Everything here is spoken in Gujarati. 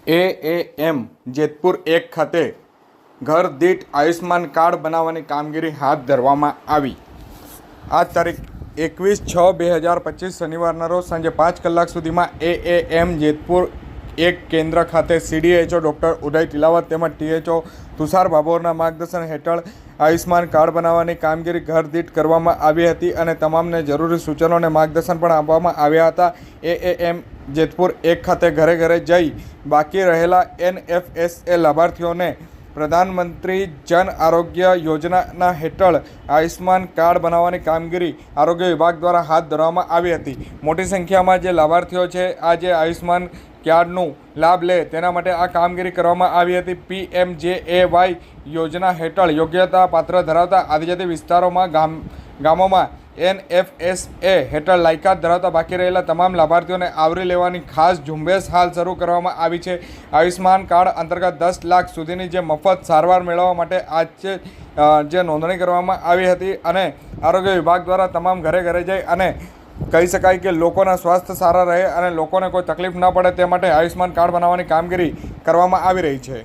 એએએમ જેતપુર 1 ખાતે ઘર દીઠ આયુષ્માન કાર્ડ બનાવવાની કામગીરી હાથ ધરવામાં આવી। આ તારીખ 21/6/2025 શનિવારના રોજ સાંજે 5 કલાક સુધીમાં એએએમ જેતપુર 1 કેન્દ્ર ખાતે CDHO ડૉક્ટર ઉદય તિલાવત તેમજ THO તુષાર ભાભોરના માર્ગદર્શન હેઠળ આયુષ્માન કાર્ડ બનાવવાની કામગીરી ઘર દીઠ કરવામાં આવી હતી અને તમામને જરૂરી સૂચનો અને માર્ગદર્શન પણ આપવામાં આવ્યા હતા। એએએમ જેતપુર 1 ખાતે ઘરે ઘરે જઈ બાકી રહેલા NFSA લાભાર્થીઓને પ્રધાનમંત્રી જન આરોગ્ય યોજના હેઠળ આયુષ્માન કાર્ડ બનાવવાની કામગીરી આરોગ્ય વિભાગ દ્વારા હાથ ધરવામાં આવી હતી। મોટી સંખ્યામાં જે લાભાર્થીઓ છે આ જે આયુષ્માન કાર્ડનું લાભ લે તેના માટે આ કામગીરી કરવામાં આવી હતી। PMJAY યોજના હેઠળ યોગ્યતા પાત્ર ધરાવતા આદિજાતિ વિસ્તારોમાં ગામોમાં NFSA હેઠળ લાયકાત ધરાવતા બાકી રહેલા તમામ લાભાર્થીઓને આવરી લેવાની ખાસ ઝુંબેશ હાલ શરૂ કરવામાં આવી છે। આયુષ્માન કાર્ડ અંતર્ગત 10 લાખ સુધીની જે મફત સારવાર મેળવવા માટે આજે જે નોંધણી કરવામાં આવી હતી અને આરોગ્ય વિભાગ દ્વારા તમામ ઘરે ઘરે જઈ અને કહી શકાય કે લોકોના સ્વાસ્થ્ય સારા રહે અને લોકોને કોઈ તકલીફ ન પડે તે માટે આયુષ્માન કાર્ડ બનાવવાની કામગીરી કરવામાં આવી રહી છે।